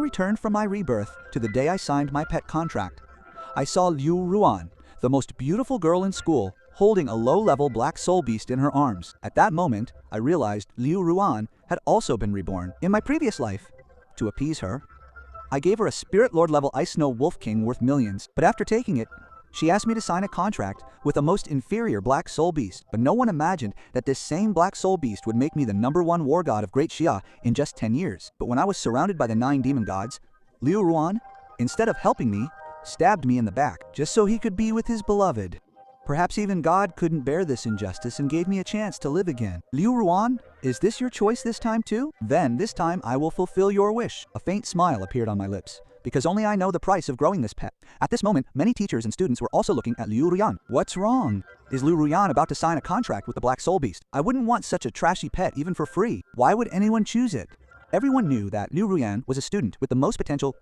returned from my rebirth to the day I signed my pet contract, I saw Liu Ruan, the most beautiful girl in school, holding a low-level black soul beast in her arms. At that moment, I realized Liu Ruan had also been reborn in my previous life. To appease her, I gave her a Spirit Lord level Ice Snow Wolf King worth millions, but after taking it, she asked me to sign a contract with a most inferior black soul beast. But no one imagined that this same black soul beast would make me the #1 war god of Great Xia in just 10 years. But when I was surrounded by the 9 demon gods, Liu Ruan, instead of helping me, stabbed me in the back, just so he could be with his beloved. Perhaps even God couldn't bear this injustice and gave me a chance to live again. Liu Ruan, is this your choice this time too? Then, this time I will fulfill your wish. A faint smile appeared on my lips, because only I know the price of growing this pet. At this moment, many teachers and students were also looking at Liu Ruyan. What's wrong? Is Liu Ruyan about to sign a contract with the Black Soul Beast? I wouldn't want such a trashy pet even for free. Why would anyone choose it? Everyone knew that Liu Ruyan was a student with the most potential,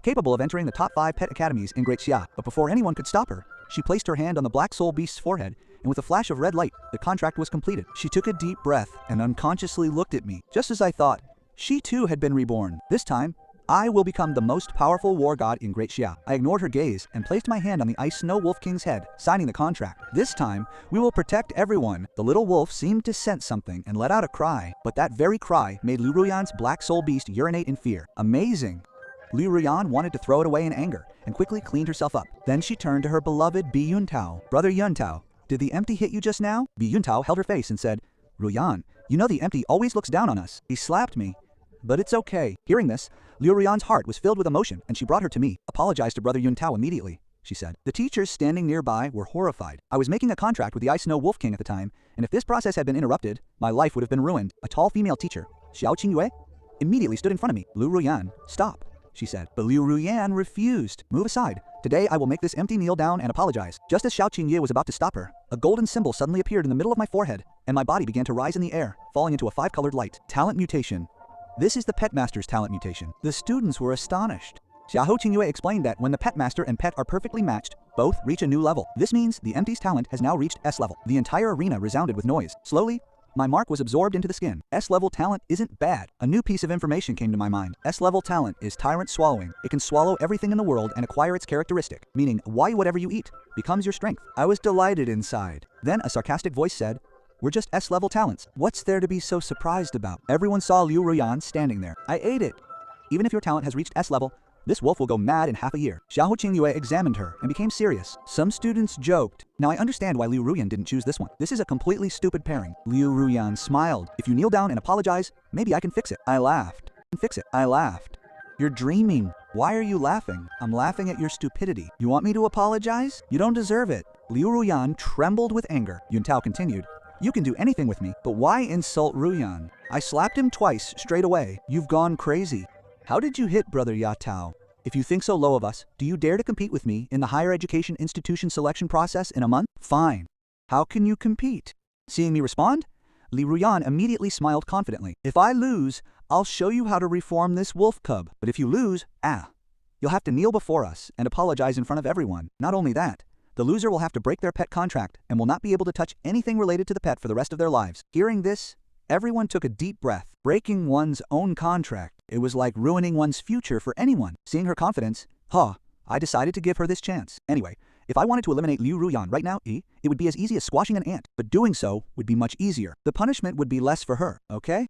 capable of entering the top 5 pet academies in Great Xia. But before anyone could stop her, she placed her hand on the Black Soul Beast's forehead, and with a flash of red light, the contract was completed. She took a deep breath and unconsciously looked at me. Just as I thought, she too had been reborn. This time, I will become the most powerful war god in Great Xia. I ignored her gaze and placed my hand on the Ice Snow Wolf King's head, signing the contract. This time, we will protect everyone. The little wolf seemed to sense something and let out a cry, but that very cry made Liu Ruyan's Black Soul Beast urinate in fear. Amazing! Liu Ruyan wanted to throw it away in anger and quickly cleaned herself up. Then she turned to her beloved Bi Yuntao. Brother Yuntao, did the empty hit you just now? Bi Yuntao held her face and said, Ruyan, you know the empty always looks down on us. He slapped me. But it's okay. Hearing this, Liu Ruyan's heart was filled with emotion, and she brought her to me. Apologize to Brother Yuntao immediately, she said. The teachers standing nearby were horrified. I was making a contract with the Ice Snow Wolf King at the time, and if this process had been interrupted, my life would have been ruined. A tall female teacher, Xiao Qingyue, immediately stood in front of me. Liu Ruyan, stop, she said. But Liu Ruyan refused. Move aside. Today I will make this empty kneel down and apologize. Just as Xiao Qingyue was about to stop her, a golden symbol suddenly appeared in the middle of my forehead, and my body began to rise in the air, falling into a 5-colored light. Talent mutation. This is the Pet Master's talent mutation. The students were astonished. Xiao Qingyue explained that when the Pet Master and Pet are perfectly matched, both reach a new level. This means the empty's talent has now reached S level. The entire arena resounded with noise. Slowly, my mark was absorbed into the skin. S-level talent isn't bad. A new piece of information came to my mind. S-level talent is Tyrant Swallowing. It can swallow everything in the world and acquire its characteristic, meaning why whatever you eat becomes your strength. I was delighted inside. Then a sarcastic voice said, we're just S-level talents. What's there to be so surprised about? Everyone saw Liu Ruyan standing there. I ate it. Even if your talent has reached S-level, this wolf will go mad in half a year. Xiao Qingyue examined her and became serious. Some students joked. Now I understand why Liu Ruyan didn't choose this one. This is a completely stupid pairing. Liu Ruyan smiled. If you kneel down and apologize, maybe I can fix it. I laughed. Fix it. I laughed. You're dreaming. Why are you laughing? I'm laughing at your stupidity. You want me to apologize? You don't deserve it. Liu Ruyan trembled with anger. Yuntao continued. You can do anything with me, but why insult Ruyan? I slapped him twice straight away. You've gone crazy. How did you hit Brother Yatao? If you think so low of us, do you dare to compete with me in the higher education institution selection process in a month? Fine. How can you compete? Seeing me respond, Li Ruyan immediately smiled confidently. If I lose, I'll show you how to reform this wolf cub. But if you lose, you'll have to kneel before us and apologize in front of everyone. Not only that, the loser will have to break their pet contract and will not be able to touch anything related to the pet for the rest of their lives. Hearing this, everyone took a deep breath. Breaking one's own contract. It was like ruining one's future for anyone. Seeing her confidence, I decided to give her this chance. Anyway, if I wanted to eliminate Liu Ruyan right now, it would be as easy as squashing an ant, but doing so would be much easier. The punishment would be less for her, okay?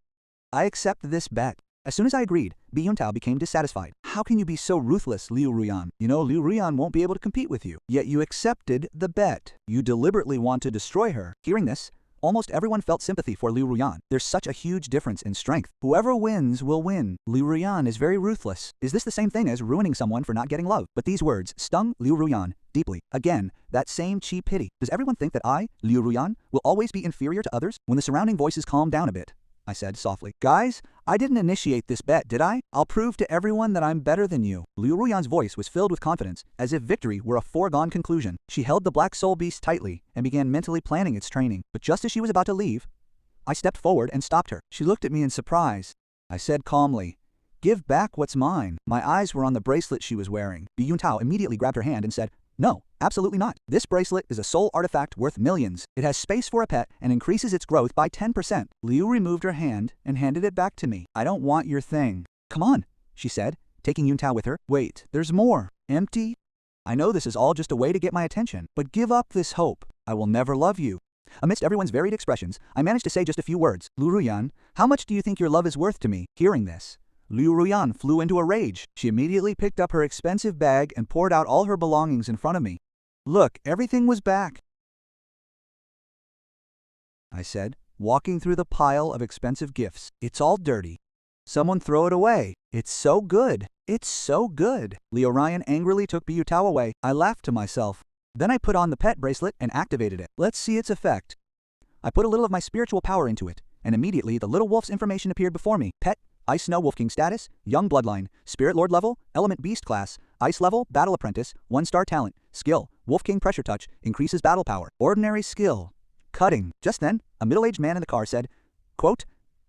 I accept this bet. As soon as I agreed, Bi Yuntao became dissatisfied. How can you be so ruthless, Liu Ruyan? You know Liu Ruyan won't be able to compete with you. Yet you accepted the bet. You deliberately want to destroy her. Hearing this, almost everyone felt sympathy for Liu Ruyan. There's such a huge difference in strength. Whoever wins will win. Liu Ruyan is very ruthless. Is this the same thing as ruining someone for not getting love? But these words stung Liu Ruyan deeply. Again, that same cheap pity. Does everyone think that I, Liu Ruyan, will always be inferior to others? When the surrounding voices calmed down a bit, I said softly, guys, I didn't initiate this bet, did I? I'll prove to everyone that I'm better than you. Liu Ruyan's voice was filled with confidence, as if victory were a foregone conclusion. She held the Black Soul Beast tightly and began mentally planning its training. But just as she was about to leave, I stepped forward and stopped her. She looked at me in surprise. I said calmly, give back what's mine. My eyes were on the bracelet she was wearing. Bi Yuntao immediately grabbed her hand and said, no, absolutely not. This bracelet is a soul artifact worth millions. It has space for a pet and increases its growth by 10%. Liu removed her hand and handed it back to me. I don't want your thing. Come on, she said, taking Yuntao with her. Wait, there's more. Empty? I know this is all just a way to get my attention, but give up this hope. I will never love you. Amidst everyone's varied expressions, I managed to say just a few words. Liu Ruyan, how much do you think your love is worth to me? Hearing this, Liu Ruyan flew into a rage. She immediately picked up her expensive bag and poured out all her belongings in front of me. Look, everything was back, I said, walking through the pile of expensive gifts. It's all dirty. Someone throw it away. It's so good. It's so good. Liu Ryan angrily took Biyutao away. I laughed to myself. Then I put on the pet bracelet and activated it. Let's see its effect. I put a little of my spiritual power into it, and immediately the little wolf's information appeared before me. Pet, Ice Snow Wolf King status, Young Bloodline, Spirit Lord level, Element Beast class, Ice level, Battle Apprentice, 1-star talent, skill, Wolf King Pressure Touch, increases battle power, ordinary skill, cutting. Just then, a middle-aged man in the car said, quote,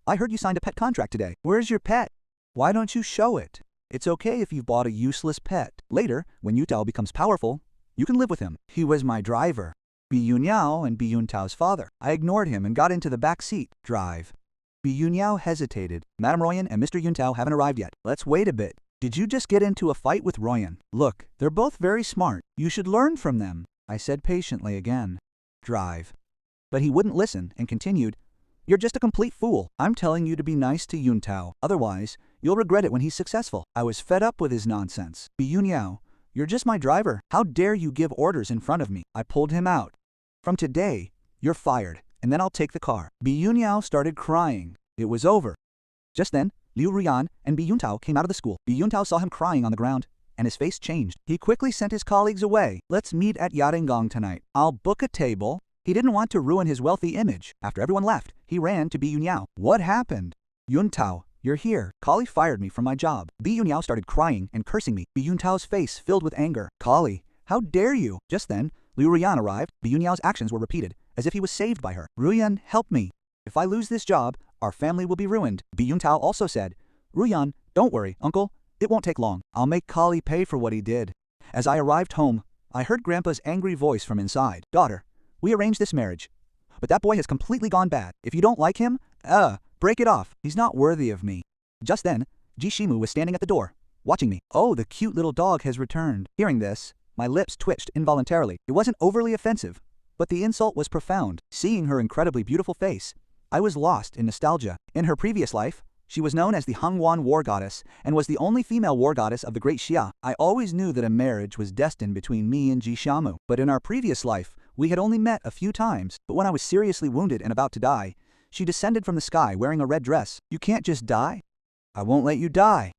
I heard you signed a pet contract today. Where's your pet? Why don't you show it? It's okay if you've bought a useless pet. Later, when Yutao becomes powerful, you can live with him. He was my driver. Biyunyao and Biyuntao's father. I ignored him and got into the back seat. Drive. Biyunyao hesitated. Madame Royan and Mr. Yuntao haven't arrived yet. Let's wait a bit. Did you just get into a fight with Royan? Look, they're both very smart. You should learn from them. I said patiently again. Drive. But he wouldn't listen and continued, You're just a complete fool. I'm telling you to be nice to Yuntao. Otherwise, you'll regret it when he's successful. I was fed up with his nonsense. Biyunyao, you're just my driver. How dare you give orders in front of me? I pulled him out. From today, you're fired, and then I'll take the car. Biyunyao started crying. It was over. Just then, Liu Ruyan and Biyuntao came out of the school. Biyuntao saw him crying on the ground, and his face changed. He quickly sent his colleagues away. Let's meet at Yarengang tonight. I'll book a table. He didn't want to ruin his wealthy image. After everyone left, he ran to Biyunyao. What happened? Yuntao, you're here. Kali fired me from my job. Biyunyao started crying and cursing me. Biyuntao's face filled with anger. Kali, how dare you? Just then, Liu Ruyan arrived. Biyunyao's actions were repeated, as if he was saved by her. Ruyan, help me. If I lose this job, our family will be ruined. Biyuntao also said, Ruyan, don't worry, uncle. It won't take long. I'll make Kali pay for what he did. As I arrived home, I heard Grandpa's angry voice from inside. Daughter, we arranged this marriage, but that boy has completely gone bad. If you don't like him, break it off. He's not worthy of me. Just then, Jishimu was standing at the door, watching me. Oh, the cute little dog has returned. Hearing this, my lips twitched involuntarily. It wasn't overly offensive, but the insult was profound. Seeing her incredibly beautiful face, I was lost in nostalgia. In her previous life, she was known as the Hongwan war goddess and was the only female war goddess of the Great Xia. I always knew that a marriage was destined between me and Jishamu, but in our previous life, we had only met a few times. But when I was seriously wounded and about to die, she descended from the sky wearing a red dress. You can't just die. I won't let you die.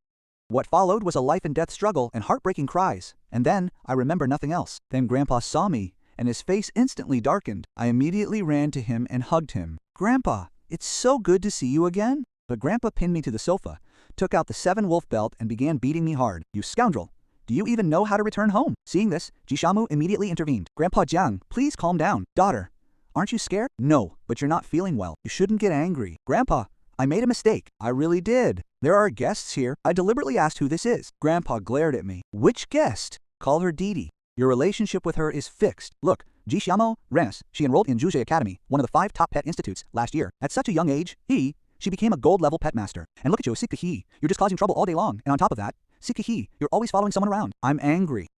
What followed was a life and death struggle and heartbreaking cries, and then I remember nothing else. Then Grandpa saw me, and his face instantly darkened. I immediately ran to him and hugged him. Grandpa, it's so good to see you again. But Grandpa pinned me to the sofa, took out the 7-wolf belt and began beating me hard. You scoundrel! Do you even know how to return home? Seeing this, Jishamu immediately intervened. Grandpa Jiang, please calm down. Daughter, aren't you scared? No, but you're not feeling well. You shouldn't get angry. Grandpa, I made a mistake. I really did. There are guests here. I deliberately asked who this is. Grandpa glared at me. Which guest? Call her Didi. Your relationship with her is fixed. Look, Jishamu Renes, she enrolled in Juzhe Academy, one of the 5 top pet institutes, last year. At such a young age, she became a gold-level pet master. And look at you, Sikahi. You're just causing trouble all day long. And on top of that, Sikahi, you're always following someone around. I'm angry.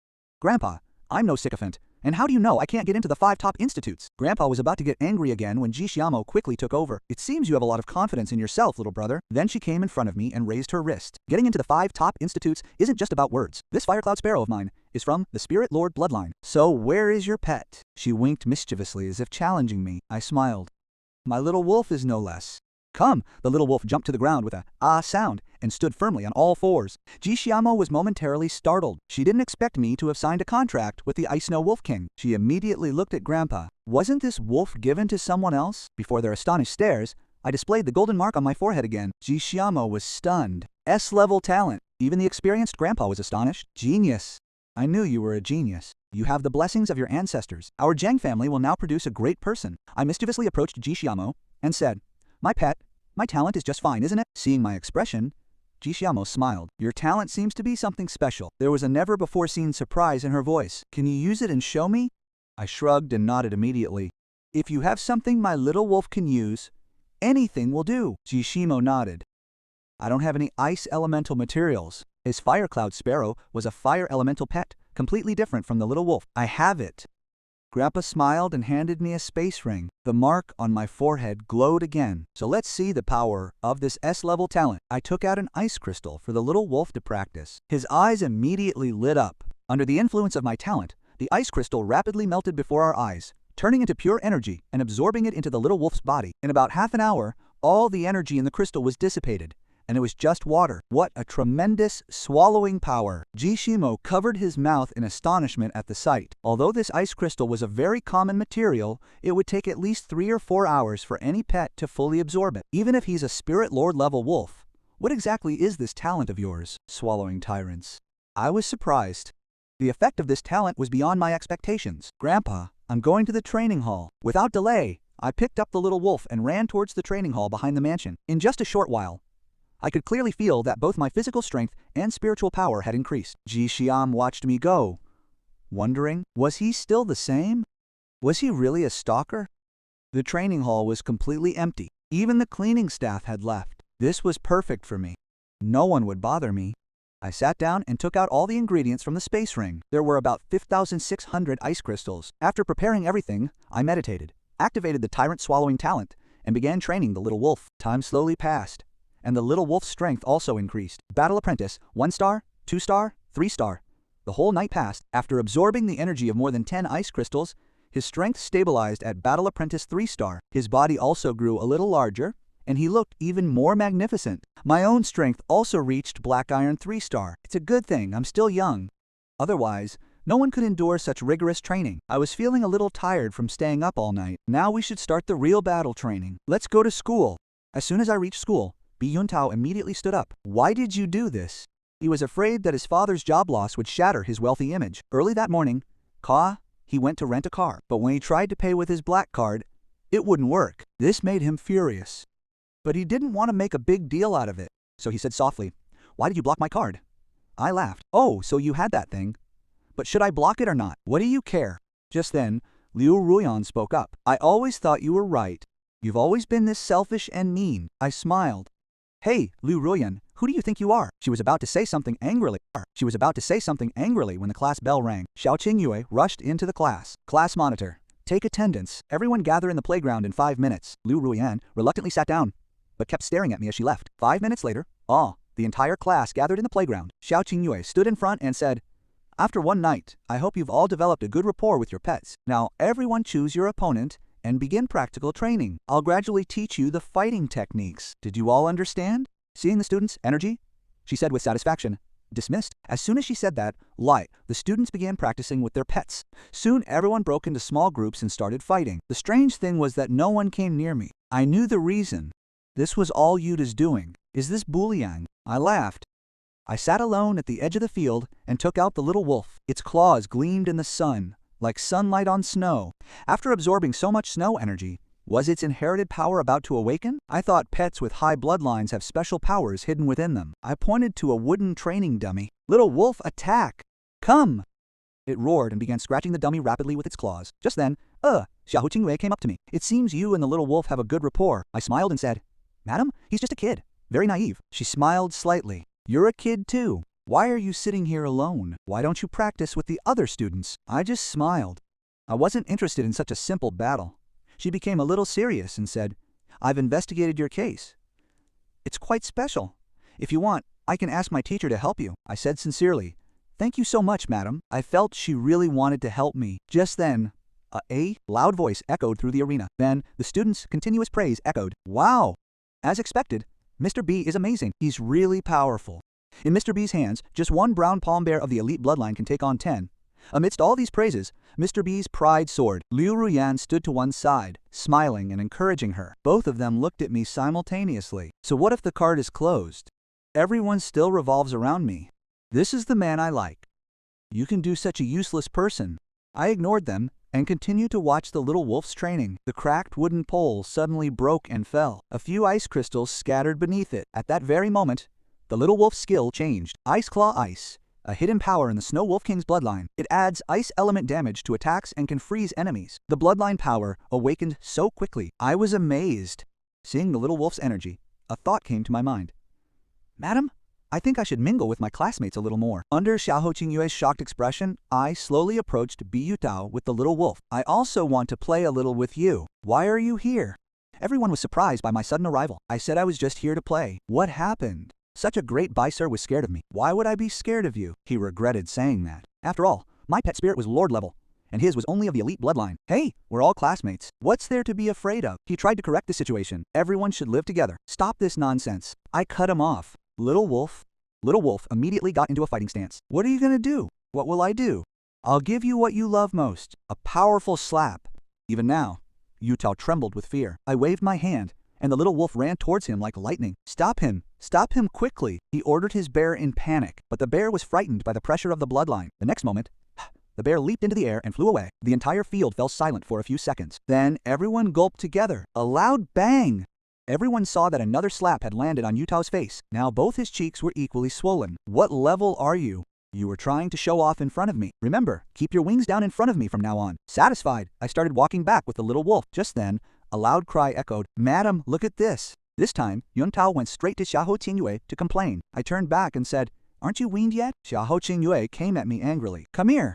Grandpa, I'm no sycophant. And how do you know I can't get into the 5 top institutes? Grandpa was about to get angry again when Jishiamo quickly took over. It seems you have a lot of confidence in yourself, little brother. Then she came in front of me and raised her wrist. Getting into the 5 top institutes isn't just about words. This Firecloud Sparrow of mine is from the Spirit Lord bloodline. So where is your pet? She winked mischievously as if challenging me. I smiled. My little wolf is no less. Come! The little wolf jumped to the ground with a ah sound and stood firmly on all 4s. Jishiamo was momentarily startled. She didn't expect me to have signed a contract with the Ice Snow Wolf King. She immediately looked at Grandpa. Wasn't this wolf given to someone else? Before their astonished stares, I displayed the golden mark on my forehead again. Jishiamo was stunned. S-level talent. Even the experienced Grandpa was astonished. Genius. I knew you were a genius. You have the blessings of your ancestors. Our Zhang family will now produce a great person. I mischievously approached Jishiamo and said, My pet, my talent is just fine, isn't it? Seeing my expression, Jishiamo smiled. Your talent seems to be something special. There was a never-before-seen surprise in her voice. Can you use it and show me? I shrugged and nodded immediately. If you have something my little wolf can use, anything will do. Jishimo nodded. I don't have any ice elemental materials, His fire cloud sparrow was a fire elemental pet, completely different from the little wolf. I have it. Grandpa smiled and handed me a space ring. The mark on my forehead glowed again. So let's see the power of this S-level talent. I took out an ice crystal for the little wolf to practice. His eyes immediately lit up. Under the influence of my talent, the ice crystal rapidly melted before our eyes, turning into pure energy and absorbing it into the little wolf's body. In about half an hour, all the energy in the crystal was dissipated, and it was just water. What a tremendous swallowing power! Jishimo covered his mouth in astonishment at the sight. Although this ice crystal was a very common material, it would take at least 3 or 4 hours for any pet to fully absorb it. Even if he's a spirit lord level wolf, what exactly is this talent of yours, swallowing tyrants? I was surprised. The effect of this talent was beyond my expectations. Grandpa, I'm going to the training hall. Without delay, I picked up the little wolf and ran towards the training hall behind the mansion. In just a short while, I could clearly feel that both my physical strength and spiritual power had increased. Ji Xiam watched me go, wondering, was he still the same? Was he really a stalker? The training hall was completely empty. Even the cleaning staff had left. This was perfect for me. No one would bother me. I sat down and took out all the ingredients from the space ring. There were about 5,600 ice crystals. After preparing everything, I meditated, activated the tyrant swallowing talent, and began training the little wolf. Time slowly passed, and the little wolf's strength also increased. Battle Apprentice, 1 star, 2 star, 3 star. The whole night passed. After absorbing the energy of more than 10 ice crystals, his strength stabilized at Battle Apprentice 3 star. His body also grew a little larger, and he looked even more magnificent. My own strength also reached Black Iron 3 star. It's a good thing I'm still young. Otherwise, no one could endure such rigorous training. I was feeling a little tired from staying up all night. Now we should start the real battle training. Let's go to school. As soon as I reached school, Bi Yuntao immediately stood up. Why did you do this? He was afraid that his father's job loss would shatter his wealthy image. Early that morning, he went to rent a car, but when he tried to pay with his black card, it wouldn't work. This made him furious. But he didn't want to make a big deal out of it, so he said softly, "Why did you block my card?" I laughed. "Oh, so you had that thing. But should I block it or not? What do you care?" Just then, Liu Ruyan spoke up. "I always thought you were right. You've always been this selfish and mean." I smiled. "Hey, Liu Ruyan, who do you think you are?" She was about to say something angrily when the class bell rang. Xiao Qingyue rushed into the class. "Class monitor, take attendance. Everyone gather in the playground in 5 minutes." Liu Ruyan reluctantly sat down, but kept staring at me as she left. 5 minutes later, the entire class gathered in the playground. Xiao Qingyue stood in front and said, "After one night, I hope you've all developed a good rapport with your pets. Now everyone choose your opponent and begin practical training. I'll gradually teach you the fighting techniques. Did you all understand?" Seeing the students' energy, she said with satisfaction, "Dismissed." As soon as she said that, the students began practicing with their pets. Soon everyone broke into small groups and started fighting. The strange thing was that no one came near me. I knew the reason. This was all Yuda's doing. Is this Buliang? I laughed. I sat alone at the edge of the field and took out the little wolf. Its claws gleamed in the sun, like sunlight on snow. After absorbing so much snow energy, was its inherited power about to awaken? I thought pets with high bloodlines have special powers hidden within them. I pointed to a wooden training dummy. "Little wolf, attack! Come!" It roared and began scratching the dummy rapidly with its claws. Just then, Xiao Qingyue came up to me. "It seems you and the little wolf have a good rapport." I smiled and said, "Madam, he's just a kid. Very naive." She smiled slightly. "You're a kid too. Why are you sitting here alone? Why don't you practice with the other students?" I just smiled. I wasn't interested in such a simple battle. She became a little serious and said, "I've investigated your case. It's quite special. If you want, I can ask my teacher to help you." I said sincerely, "Thank you so much, madam." I felt she really wanted to help me. Just then, a loud voice echoed through the arena. Then, the students' continuous praise echoed. "Wow! As expected, Mr. B is amazing. He's really powerful." In Mr. B's hands, just one brown palm bear of the elite bloodline can take on 10. Amidst all these praises, Mr. B's pride soared. Liu Ruyan stood to one side, smiling and encouraging her. Both of them looked at me simultaneously. So what if the card is closed? Everyone still revolves around me. This is the man I like. You can do such a useless person. I ignored them and continued to watch the little wolf's training. The cracked wooden pole suddenly broke and fell. A few ice crystals scattered beneath it. At that very moment, the little wolf's skill changed. Ice Claw Ice, a hidden power in the Snow Wolf King's bloodline. It adds ice element damage to attacks and can freeze enemies. The bloodline power awakened so quickly. I was amazed. Seeing the little wolf's energy, a thought came to my mind. "Madam, I think I should mingle with my classmates a little more. Under Xiao Qingyue's shocked expression, I slowly approached Bi Yutao with the little wolf. I also want to play a little with you. Why are you here? Everyone was surprised by my sudden arrival. I said I was just here to play. What happened? Such a great Sir was scared of me. Why would I be scared of you? He regretted saying that. After all, my pet spirit was Lord level, and his was only of the elite bloodline. Hey, we're all classmates. What's there to be afraid of? He tried to correct the situation. Everyone should live together. Stop this nonsense. I cut him off. Little wolf immediately got into a fighting stance. What are you gonna do? What will I do? I'll give you what you love most. A powerful slap. Even now, Yutao trembled with fear. I waved my hand, and the little wolf ran towards him like lightning. Stop him! Stop him quickly! He ordered his bear in panic, but the bear was frightened by the pressure of the bloodline. The next moment, the bear leaped into the air and flew away. The entire field fell silent for a few seconds. Then everyone gulped together. A loud bang! Everyone saw that another slap had landed on Yutao's face. Now both his cheeks were equally swollen. What level are you? You were trying to show off in front of me. Remember, keep your wings down in front of me from now on. Satisfied, I started walking back with the little wolf. Just then, a loud cry echoed. Madam, look at this. This time, Yuntao went straight to Xiao Qingyue to complain. I turned back and said, Aren't you weaned yet? Xiao Qingyue came at me angrily. Come here.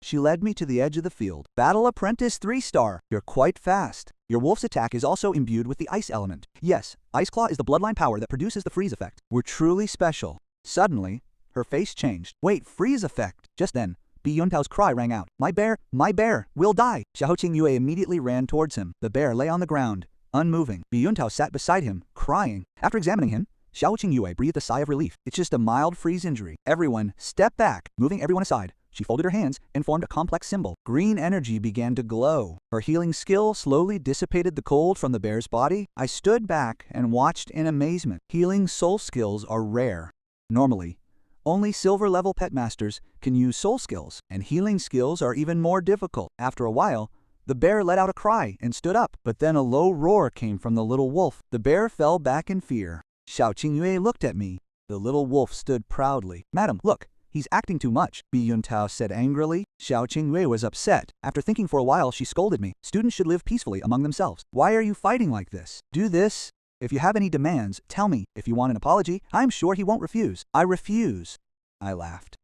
She led me to the edge of the field. Battle Apprentice 3-star. You're quite fast. Your wolf's attack is also imbued with the ice element. Yes, Ice Claw is the bloodline power that produces the freeze effect. We're truly special. Suddenly, her face changed. Wait, freeze effect. Just then, Bi Yuntao's cry rang out. My bear, will die. Xiao Qingyue immediately ran towards him. The bear lay on the ground, unmoving. Bi Yuntao sat beside him, crying. After examining him, Xiao Qingyue breathed a sigh of relief. It's just a mild freeze injury. Everyone, step back. Moving everyone aside, she folded her hands and formed a complex symbol. Green energy began to glow. Her healing skill slowly dissipated the cold from the bear's body. I stood back and watched in amazement. Healing soul skills are rare. Normally, only silver-level pet masters can use soul skills, and healing skills are even more difficult. After a while, the bear let out a cry and stood up, but then a low roar came from the little wolf. The bear fell back in fear. Xiao Qingyue looked at me. The little wolf stood proudly. Madam, look. He's acting too much, Bi Yuntao said angrily. Xiao Qingyue was upset. After thinking for a while, she scolded me. Students should live peacefully among themselves. Why are you fighting like this? Do this. If you have any demands, tell me. If you want an apology, I'm sure he won't refuse. I refuse. I laughed.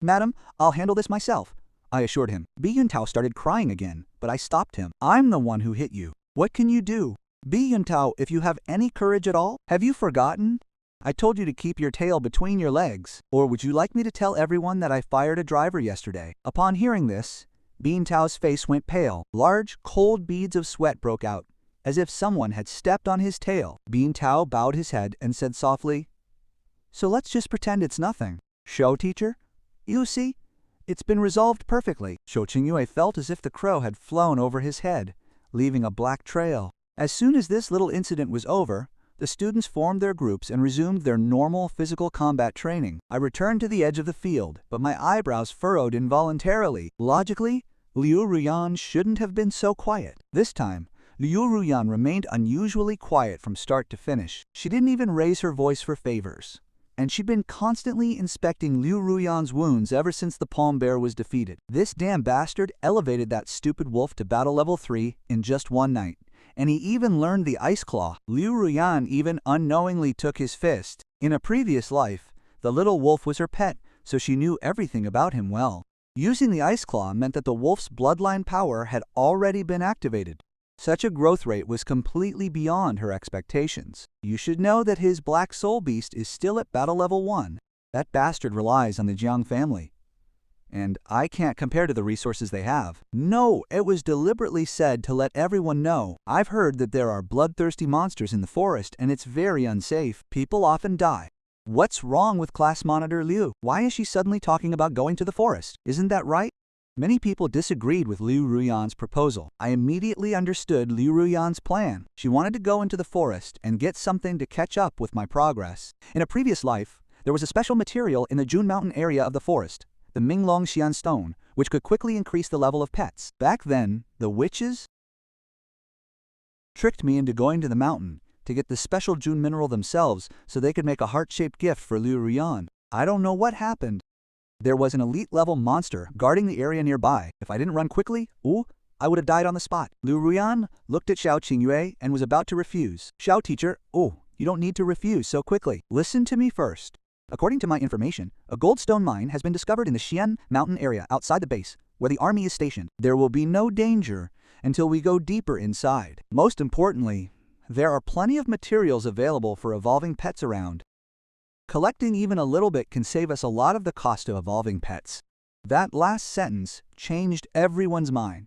Madam, I'll handle this myself, I assured him. Bi Yuntao started crying again, but I stopped him. I'm the one who hit you. What can you do? Bi Yuntao, if you have any courage at all, have you forgotten? I told you to keep your tail between your legs. Or would you like me to tell everyone that I fired a driver yesterday? Upon hearing this, Bi Yuntao's face went pale. Large, cold beads of sweat broke out, as if someone had stepped on his tail. Bi Yuntao bowed his head and said softly, So let's just pretend it's nothing. Show teacher? You see, it's been resolved perfectly. Xiao Qingyue felt as if the crow had flown over his head, leaving a black trail. As soon as this little incident was over, the students formed their groups and resumed their normal physical combat training. I returned to the edge of the field, but my eyebrows furrowed involuntarily. Logically, Liu Ruyan shouldn't have been so quiet. This time, Liu Ruyan remained unusually quiet from start to finish. She didn't even raise her voice for favors. And she'd been constantly inspecting Liu Ruyan's wounds ever since the palm bear was defeated. This damn bastard elevated that stupid wolf to battle level 3 in just one night. And he even learned the Ice Claw. Liu Ruyan even unknowingly took his fist. In a previous life, the little wolf was her pet, so she knew everything about him well. Using the Ice Claw meant that the wolf's bloodline power had already been activated. Such a growth rate was completely beyond her expectations. You should know that his black soul beast is still at battle level 1. That bastard relies on the Jiang family. And I can't compare to the resources they have. No, it was deliberately said to let everyone know. I've heard that there are bloodthirsty monsters in the forest and it's very unsafe. People often die. What's wrong with Class Monitor Liu? Why is she suddenly talking about going to the forest? Isn't that right? Many people disagreed with Liu Ruyan's proposal. I immediately understood Liu Ruyan's plan. She wanted to go into the forest and get something to catch up with my progress. In a previous life, there was a special material in the Jun Mountain area of the forest, the Minglong Xian stone, which could quickly increase the level of pets. Back then, the witches tricked me into going to the mountain to get the special Jun mineral themselves so they could make a heart-shaped gift for Liu Ruyan. I don't know what happened. There was an elite-level monster guarding the area nearby. If I didn't run quickly, I would have died on the spot. Liu Ruyan looked at Xiao Qingyue and was about to refuse. Xiao teacher, you don't need to refuse so quickly. Listen to me first. According to my information, a goldstone mine has been discovered in the Xian mountain area outside the base, where the army is stationed. There will be no danger until we go deeper inside. Most importantly, there are plenty of materials available for evolving pets around. Collecting even a little bit can save us a lot of the cost of evolving pets. That last sentence changed everyone's mind.